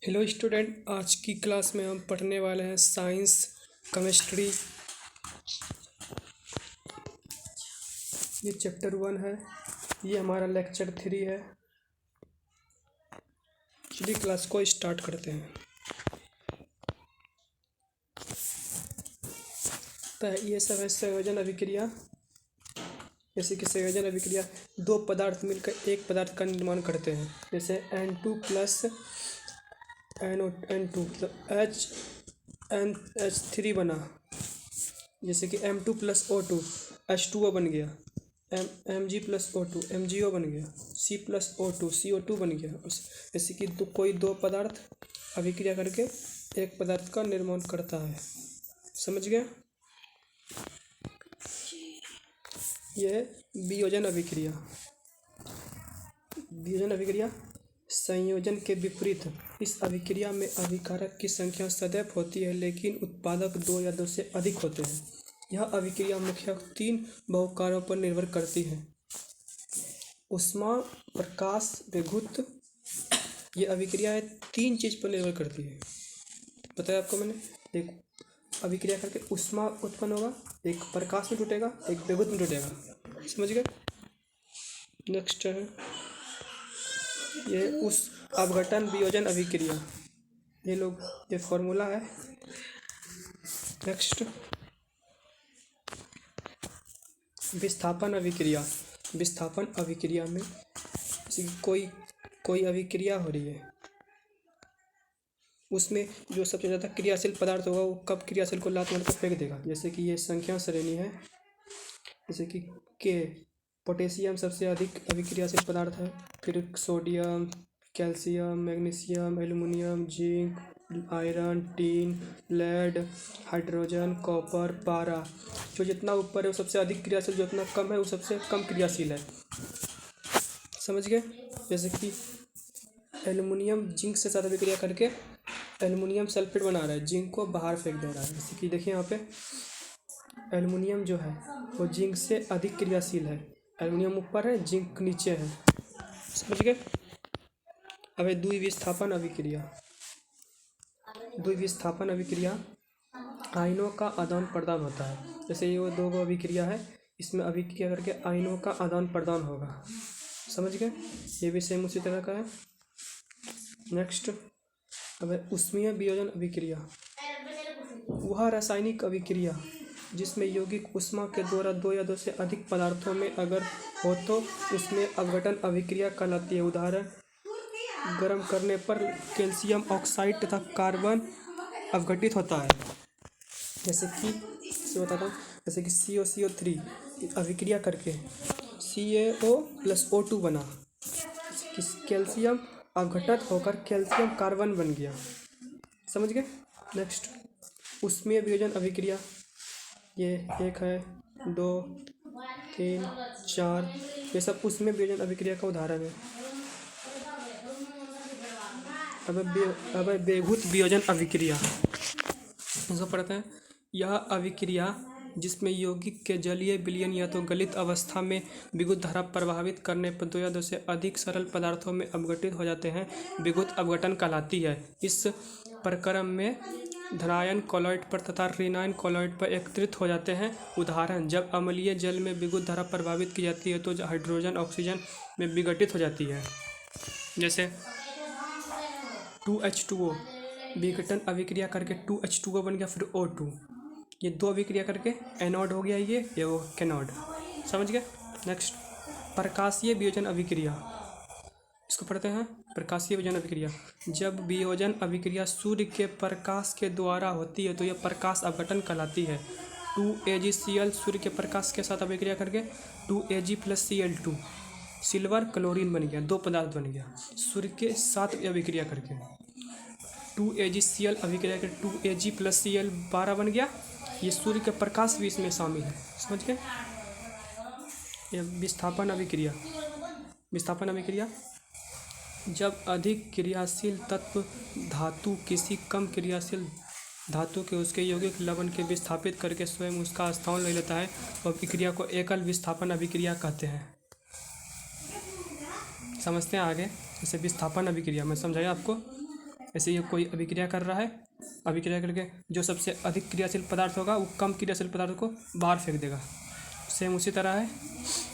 Hello student, आज की class में हम पढ़ने वाले हैं साइंस केमिस्ट्री। ये चैप्टर 1 है। ये हमारा लेक्चर 3 है। चलिए क्लास को स्टार्ट करते हैं। तो ये सब है संयोजन अभिक्रिया। जैसे कि संयोजन अभिक्रिया दो पदार्थ मिलकर एक पदार्थ का निर्माण करते हैं। जैसे N2 प्लस NO2 मतलब H3 बना। जैसे कि M2 प्लस O2 H2O बन गया। Mg प्लस O2 MgO बन गया। C प्लस O2 CO2 बन गया। जैसे कि कोई दो पदार्थ अभिक्रिया करके एक पदार्थ का निर्माण करता है। समझ गया? यह वियोजन अभिक्रिया। वियोजन अभिक्रिया संयोजन के विपरीत। इस अभिक्रिया में अभिकारक की संख्या सदैव होती है, लेकिन उत्पादक दो या दो से अधिक होते हैं। यह अभिक्रिया मुख्यतः तीन बहुकार्यों पर निर्भर करती है: ऊष्मा, प्रकाश, विद्युत। ये अभिक्रिया है तीन चीज पर निर्भर करती है। बताया आपको मैंने। देखो, अभिक्रिया करके ऊष्मा उत्पन्न होगा, एक प्रकाश में टूटेगा, एक विद्युत में टूटेगा। समझ गए? नेक्स्ट है ये उस अपघटन वियोजन अभिक्रिया। ये फॉर्मूला है। नेक्स्ट, विस्थापन अभिक्रिया। विस्थापन अभिक्रिया में कोई अभिक्रिया हो रही है, उसमें जो सबसे ज़्यादा क्रियाशील पदार्थ होगा वो कब क्रियाशील को लात मार कर फेंक देगा। जैसे कि ये संख्या श्रेणी है। जैसे कि के पोटेशियम सबसे अधिक अभिक्रियाशील पदार्थ है। फिर sodium, calcium, magnesium, aluminium, zinc, iron, tin, lead, hydrogen, copper, पारा। जो जितना ऊपर है वो सबसे अधिक क्रियाशील, जो जितना कम है वो सबसे कम क्रियाशील है। समझ गए? जैसे कि एल्युमिनियम जिंक से साथ अभिक्रिया करके एल्युमिनियम सल्फेट बना रहा है, जिंक को बाहर फेंक दे रहा है। जैसे कि देखिए यहाँ पे एल्युमिनियम जो है वो जिंक से अधिक क्रियाशील है। एल्युमिनियम ऊपर है, जिंक नीचे है। समझ गए? अब द्विविस्थापन अभिक्रिया। द्विविस्थापन अभिक्रिया आयनों का आदान प्रदान होता है। जैसे ये दो गो अभिक्रिया है, इसमें अभिक्रिया करके आयनों का आदान प्रदान होगा। समझ गए? ये भी सेम उसी तरह का है। नेक्स्ट, अब ऊष्मीय वियोजन अभिक्रिया। वह रासायनिक अभिक्रिया जिसमें यौगिक ऊष्मा के द्वारा दो या दो से अधिक पदार्थों में अगर हो तो उसमें अपघटन अभिक्रिया कहलाती है। उदाहरण, गर्म करने पर कैल्शियम ऑक्साइड तथा कार्बन अपघटित होता है। जैसे कि बताता हूँ, जैसे कि COCO3 अभिक्रिया करके CaO प्लस O2 बना। कैल्शियम अपघटित होकर कैल्शियम कार्बन बन गया। समझ गए? नेक्स्ट, ऊष्मीय वियोजन अभिक्रिया। ये 1 है, 2, 3, 4, ये सब ऊष्मीय वियोजन अभिक्रिया का उदाहरण है। अब विद्युत वियोजन अभिक्रिया इसको पढ़ते हैं। यह अभिक्रिया जिसमें यौगिक के जलीय विलयन या तो गलित अवस्था में विद्युत धारा प्रभावित करने पर दो या दो से अधिक सरल पदार्थों में अपघटित हो जाते हैं, विद्युत अपघटन कहलाती है। इस प्रक्रम में धनायन कॉलॉइड पर तथा ऋणायन कॉलॉइड पर एकत्रित हो जाते हैं। उदाहरण, जब अम्लीय जल में विद्युत धारा प्रभावित की जाती है तो हाइड्रोजन ऑक्सीजन में विघटित हो जाती है। जैसे 2H2O विघटन अभिक्रिया करके 2H2O बन गया, फिर O2। ये दो अभिक्रिया करके एनोड हो गया, ये वो कैनोड। समझ गए? नेक्स्ट, प्रकाशीय वियोजन अभिक्रिया। इसको पढ़ते हैं। प्रकाशीय वियोजन अभिक्रिया, जब वियोजन अभिक्रिया सूर्य के प्रकाश के द्वारा होती है तो यह प्रकाश अपघटन कहलाती है। 2AgCl सूर्य के प्रकाश के साथ अभिक्रिया करके 2Ag plus Cl2 silver chlorine बन गया, दो पदार्थ बन गया सूर्य के साथ अभिक्रिया करके। 2AgCl अभिक्रिया करके 2Ag प्लस Cl 12 बन गया। ये सूर्य के प्रकाश भी इसमें शामिल है। समझ गए? ये विस्थापन अभिक्रिया। विस्थापन अभिक्रिया, जब अधिक क्रियाशील तत्व धातु किसी कम क्रियाशील धातु के उसके यौगिक लवण के विस्थापित करके स्वयं उसका स्थान ले लेता है तो अभिक्रिया को एकल विस्थापन अभिक्रिया कहते हैं। समझते हैं आगे। जैसे विस्थापन अभिक्रिया मैं समझाया आपको। ऐसे ये कोई अभिक्रिया कर रहा है, अभिक्रिया करके जो सबसे अधिक क्रियाशील पदार्थ होगा वो कम क्रियाशील पदार्थ को बाहर फेंक देगा। सेम उसी तरह है,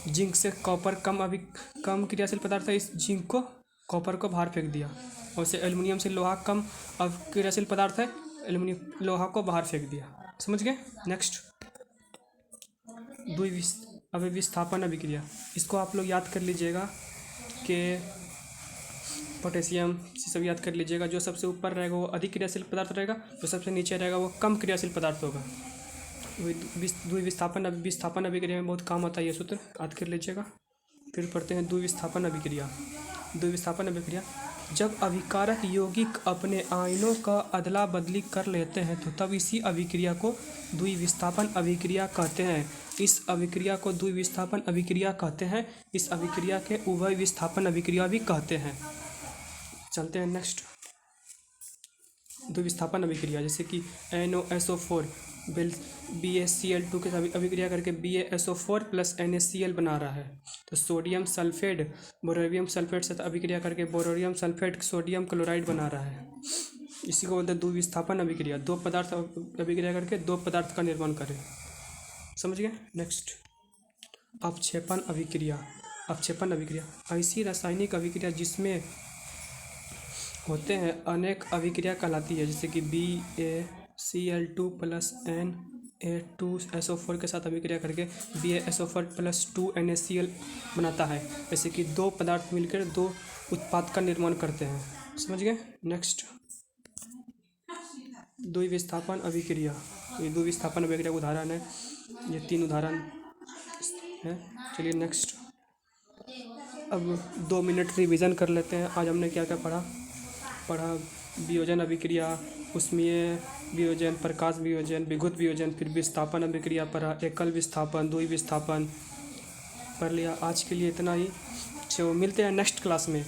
जिंक से कॉपर कम क्रियाशील पदार्थ है, इस जिंक को कॉपर को बाहर फेंक दिया। और से एल्युमिनियम से लोहा कम क्रियाशील पदार्थ है, एल्युमिनियम लोहा को बाहर फेंक दिया। समझ गए। नेक्स्ट अभिविस्थापन अभिक्रिया, इसको आप लोग याद कर लीजिएगा कि पोटेशियम से सब याद कर लीजिएगा। जो सबसे ऊपर रहेगा वो अधिक क्रियाशील पदार्थ रहेगा, जो सबसे नीचे रहेगा वो कम क्रियाशील पदार्थ होगा। द्विविस्थापन अभिक्रिया में बहुत काम आता है ये सूत्र, याद कर लीजिएगा। फिर पढ़ते हैं द्विविस्थापन अभिक्रिया। द्विविस्थापन अभिक्रिया, जब अभिकारक यौगिक अपने आयनों का अदला बदली कर लेते हैं तो तब इसी अभिक्रिया को द्विविस्थापन अभिक्रिया कहते हैं। इस अभिक्रिया को द्विविस्थापन अभिक्रिया कहते हैं। इस अभिक्रिया के उभय विस्थापन अभिक्रिया भी कहते हैं। चलते हैं नेक्स्ट, द्विविस्थापन अभिक्रिया, जैसे कि NaSO4 BaCl2 के साथ अभिक्रिया करके BaSO4 प्लस NaCl बना रहा है। तो सोडियम सल्फेट बोरोरियम सल्फेट से अभिक्रिया करके बोरोरियम सल्फेट सोडियम क्लोराइड बना रहा है। इसी को बोलते हैं द्विविस्थापन अभिक्रिया। दो पदार्थ अभिक्रिया करके दो पदार्थ का निर्माण करें। समझ गए। नेक्स्ट, अपक्षेपण अभिक्रिया। अपक्षेपण अभिक्रिया ऐसी रासायनिक अभिक्रिया जिसमें होते हैं अनेक अभिक्रिया कहलाती है, जैसे कि BaCl2 प्लस Na2SO4 के साथ अभिक्रिया करके BaSO4 प्लस 2 NaCl बनाता है। जैसे कि दो पदार्थ मिलकर दो उत्पाद का निर्माण करते हैं। समझ गए। नेक्स्ट, द्विविस्थापन अभिक्रिया। ये द्विविस्थापन अभिक्रिया का उदाहरण है, ये 3 उदाहरण है। चलिए नेक्स्ट, अब 2 मिनट रिवीजन कर लेते हैं। आज हमने क्या क्या पढ़ा वियोजन अभिक्रिया, उष्मीय वियोजन, प्रकाश वियोजन, विद्युत वियोजन, फिर विस्थापन अभिक्रिया पढ़ा, एकल विस्थापन, द्विविस्थापन पढ़ लिया। आज के लिए इतना ही। मिलते हैं नेक्स्ट क्लास में।